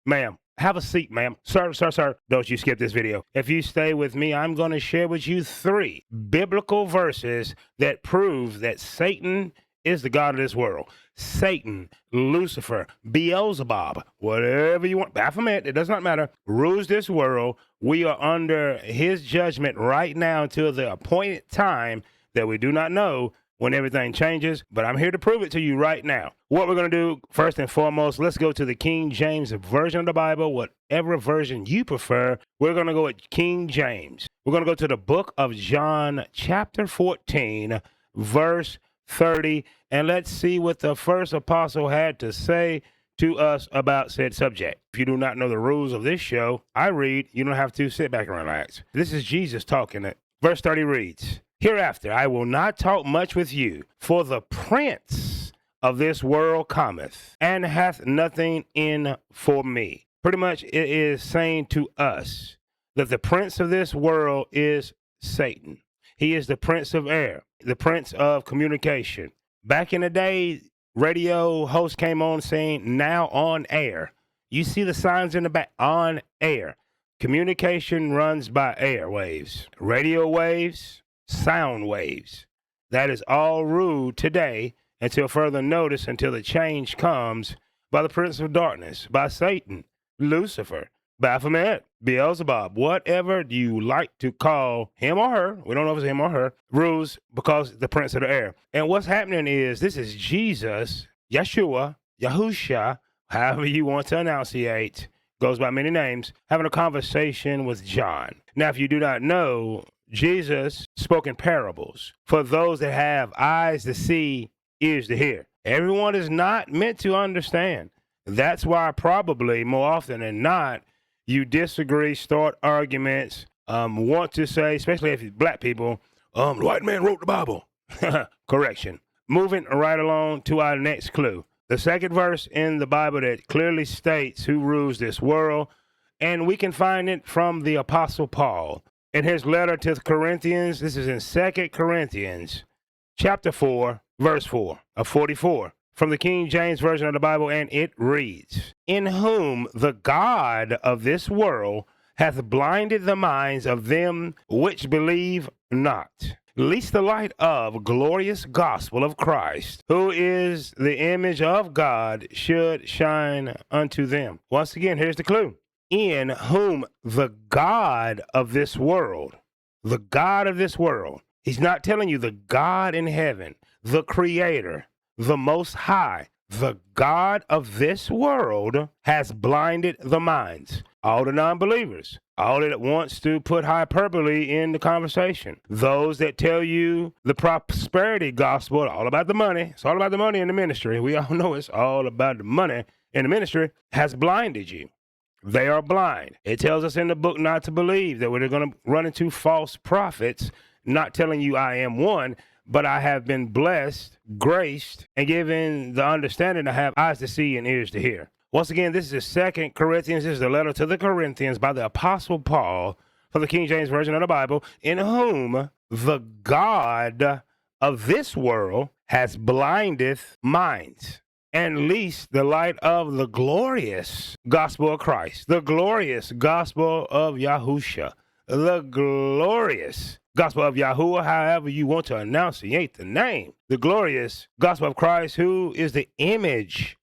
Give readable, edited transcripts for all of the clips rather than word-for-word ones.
Ma'am, have a seat, ma'am. Sir, don't you skip this video. If you stay with me, I'm going to share with you 3 biblical verses that prove that Satan is the god of this world. Satan, Lucifer, Beelzebub, whatever you want, Baphomet, it does not matter, rules this world. We are under his judgment right now until the appointed time that we do not know when everything changes, but I'm here to prove it to you right now. What we're going to do, first and foremost, let's go to the King James Version of the Bible, whatever version you prefer. We're going to go with King James. We're going to go to the book of John, chapter 14, verse 30, and let's see what the first apostle had to say to us about said subject. If you do not know the rules of this show, I read, you don't have to sit back and relax. This is Jesus talking. Verse 30 reads, "Hereafter I will not talk much with you, for the prince of this world cometh, and hath nothing in for me." Pretty much it is saying to us that the prince of this world is Satan. He is the prince of air, the prince of communication. Back in the day, radio host came on saying, "Now on air." You see the signs in the back, on air. Communication runs by air waves, radio waves, sound waves. That is all ruled today until further notice, until the change comes by the prince of darkness, by Satan, Lucifer, Baphomet, Beelzebub, whatever you like to call him or her, we don't know if it's him or her, rules because the prince of the air. And what's happening is this is Jesus, Yeshua, Yahusha, however you want to enunciate, goes by many names, having a conversation with John. Now, if you do not know, Jesus spoke in parables for those that have eyes to see, ears to hear. Everyone is not meant to understand. That's why probably more often than not, you disagree, start arguments, want to say, especially if it's black people, the white man wrote the Bible. Correction. Moving right along to our next clue. The second verse in the Bible that clearly states who rules this world, and we can find it from the Apostle Paul. In his letter to the Corinthians, this is in 2 Corinthians, chapter 4, verse 4 of 44. From the King James Version of the Bible, and it reads, "In whom the God of this world hath blinded the minds of them which believe not, lest the light of glorious gospel of Christ, who is the image of God, should shine unto them." Once again, here's the clue. In whom the God of this world, the God of this world, he's not telling you the God in heaven, the creator, the most high, the God of this world has blinded the minds. All the non-believers, all that wants to put hyperbole in the conversation, those that tell you the prosperity gospel, all about the money, it's all about the money in the ministry. We all know it's all about the money in the ministry, has blinded you. They are blind. It tells us in the book not to believe, that we're going to run into false prophets, not telling you I am one, but I have been blessed, graced, and given the understanding to have eyes to see and ears to hear. Once again, this is 2 Corinthians. This is the letter to the Corinthians by the Apostle Paul for the King James Version of the Bible, in whom the God of this world has blinded minds, and least the light of the glorious gospel of Christ, the glorious gospel of Yahusha, the glorious gospel of Yahuwah, however you want to enunciate the name, the glorious gospel of Christ, who is the image,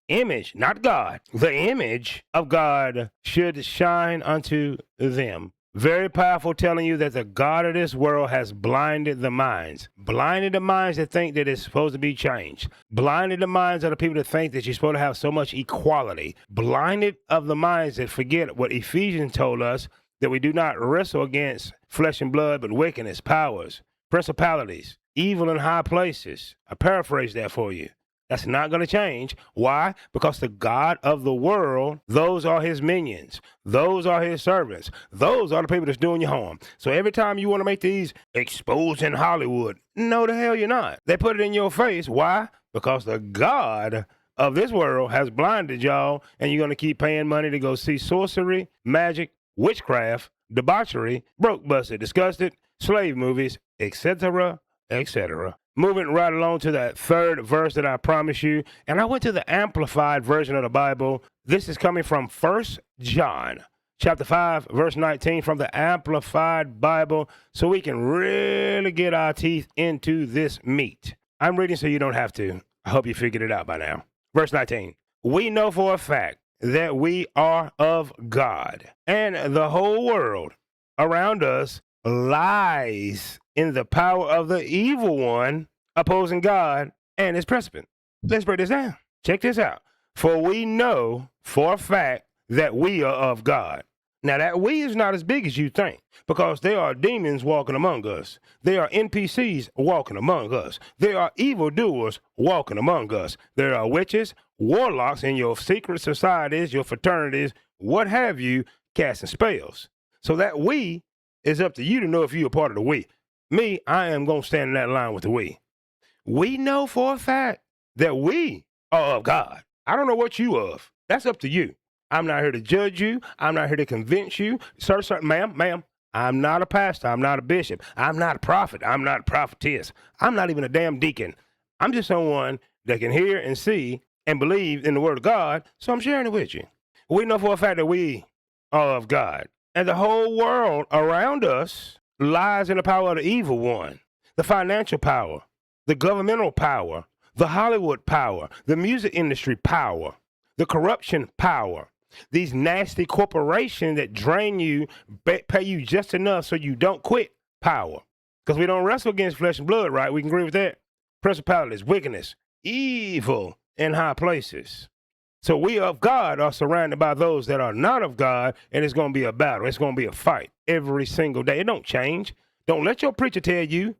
not God, the image of God should shine unto them. Very powerful, telling you that the God of this world has blinded the minds that think that it's supposed to be changed, blinded the minds of the people that think that you're supposed to have so much equality, blinded of the minds that forget what Ephesians told us, that we do not wrestle against flesh and blood, but wickedness, powers, principalities, evil in high places. I paraphrase that for you. That's not going to change. Why? Because the God of the world, those are his minions. Those are his servants. Those are the people that's doing you harm. So every time you want to make these exposing Hollywood, no, the hell you're not. They put it in your face. Why? Because the God of this world has blinded y'all, and you're going to keep paying money to go see sorcery, magic, witchcraft, debauchery, broke, busted, disgusted, slave movies, etc., etc. Moving right along to that third verse that I promised you. And I went to the Amplified version of the Bible. This is coming from 1 John chapter 5, verse 19 from the Amplified Bible, so we can really get our teeth into this meat. I'm reading so you don't have to. I hope you figured it out by now. Verse 19. We know for a fact that we are of God, and the whole world around us lies in the power of the evil one opposing God and his precedent. Let's break this down. Check this out. For we know for a fact that we are of God. Now that we is not as big as you think, because there are demons walking among us. There are NPCs walking among us. There are evildoers walking among us. There are witches, warlocks in your secret societies, your fraternities, what have you, casting spells. So that we is up to you to know if you're a part of the we. Me, I am going to stand in that line with the we. We know for a fact that we are of God. I don't know what you of. That's up to you. I'm not here to judge you. I'm not here to convince you. Sir, ma'am, I'm not a pastor. I'm not a bishop. I'm not a prophet. I'm not a prophetess. I'm not even a damn deacon. I'm just someone that can hear and see and believe in the word of God, so I'm sharing it with you. We know for a fact that we are of God. And the whole world around us lies in the power of the evil one, the financial power, the governmental power, the Hollywood power, the music industry power, the corruption power, these nasty corporations that drain you, pay you just enough so you don't quit power. Because we don't wrestle against flesh and blood, right? We can agree with that. Principalities, wickedness, evil in high places. So we of God are surrounded by those that are not of God, and it's going to be a battle. It's going to be a fight every single day. It don't change. Don't let your preacher tell you,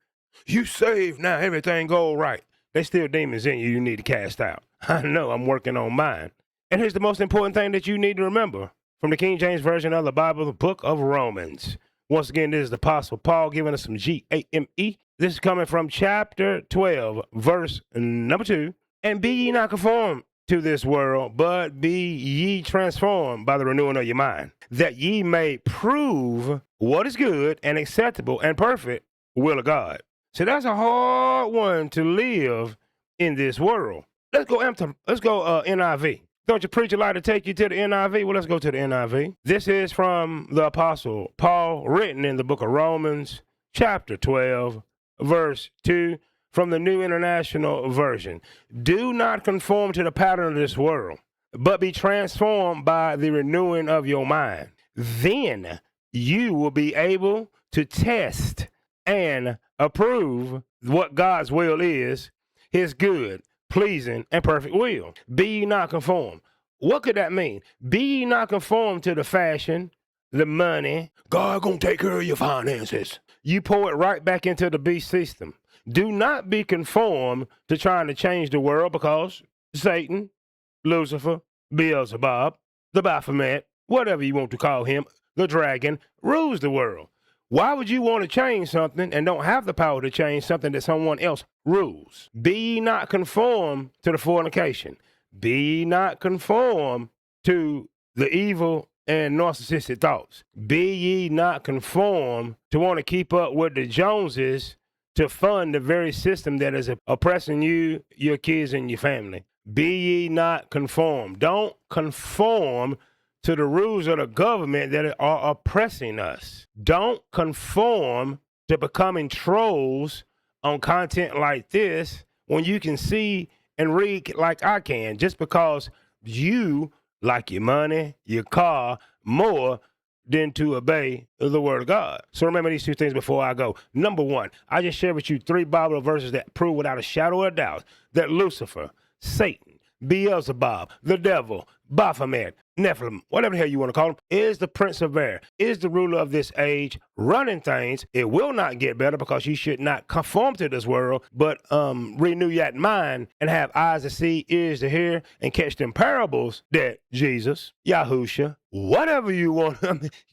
you saved now, everything go right. There's still demons in you you need to cast out. I know, I'm working on mine. And here's the most important thing that you need to remember from the King James Version of the Bible, the book of Romans. Once again, this is the Apostle Paul giving us some G-A-M-E. This is coming from chapter 12, verse number 2. And be ye not conformed to this world, but be ye transformed by the renewing of your mind, that ye may prove what is good and acceptable and perfect will of God. So that's a hard one to live in this world. Let's go NIV. Don't your preacher like to take you to the NIV? Well, let's go to the NIV. This is from the Apostle Paul, written in the book of Romans, chapter 12, verse 2, from the New International Version. Do not conform to the pattern of this world, but be transformed by the renewing of your mind. Then you will be able to test and approve what God's will is, his good, pleasing, and perfect will. Be ye not conformed. What could that mean? Be ye not conformed to the fashion, the money. God gonna take care of your finances. You pour it right back into the beast system. Do not be conformed to trying to change the world, because Satan, Lucifer, Beelzebub, the Baphomet, whatever you want to call him, the dragon, rules the world. Why would you want to change something and don't have the power to change something that someone else rules? Be ye not conformed to the fornication. Be ye not conformed to the evil and narcissistic thoughts. Be ye not conformed to want to keep up with the Joneses to fund the very system that is oppressing you, your kids, and your family. Be ye not conformed. Don't conform to the rules of the government that are oppressing us. Don't conform to becoming trolls on content like this when you can see and read like I can, just because you like your money, your car more than to obey the word of God. So remember these two things before I go. Number one, I just shared with you 3 Bible verses that prove without a shadow of doubt that Lucifer, Satan, Beelzebub, the devil, Baphomet, Nephilim, whatever the hell you want to call him, is the prince of air, is the ruler of this age, running things. It will not get better, because you should not conform to this world, but renew your mind and have eyes to see, ears to hear, and catch them parables that Jesus, Yahusha, whatever you want,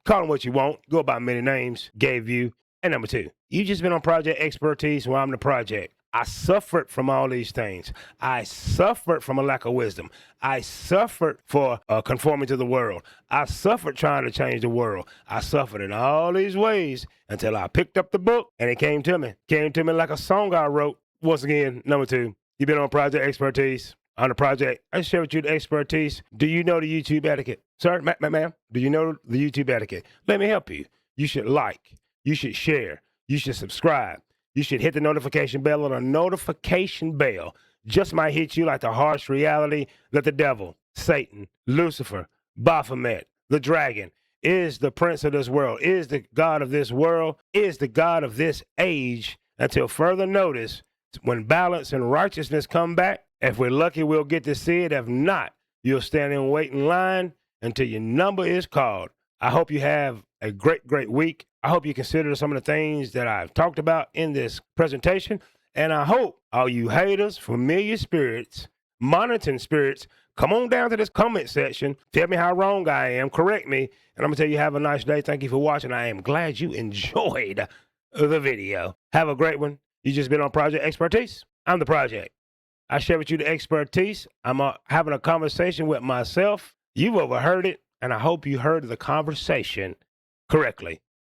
call him what you want, go by many names, gave you. And number 2, you just been on Project Expertise, where I'm the project. I suffered from all these things. I suffered from a lack of wisdom. I suffered for conforming to the world. I suffered trying to change the world. I suffered in all these ways until I picked up the book and it came to me. Came to me like a song I wrote. Once again, number 2, you've been on Project Expertise. On the project, I share with you the expertise. Do you know the YouTube etiquette? Sir, ma'am, do you know the YouTube etiquette? Let me help you. You should like, you should share, you should subscribe, you should hit the notification bell, and a notification bell just might hit you like the harsh reality that the devil, Satan, Lucifer, Baphomet, the dragon, is the prince of this world, is the God of this world, is the God of this age, until further notice. When balance and righteousness come back, if we're lucky, we'll get to see it. If not, you'll stand and wait in line until your number is called. I hope you have a great, great week. I hope you consider some of the things that I've talked about in this presentation. And I hope all you haters, familiar spirits, monitoring spirits, come on down to this comment section. Tell me how wrong I am. Correct me. And I'm going to tell you, have a nice day. Thank you for watching. I am glad you enjoyed the video. Have a great one. You just been on Project Expertise. I'm the project. I share with you the expertise. I'm having a conversation with myself. You've overheard it, and I hope you heard the conversation correctly.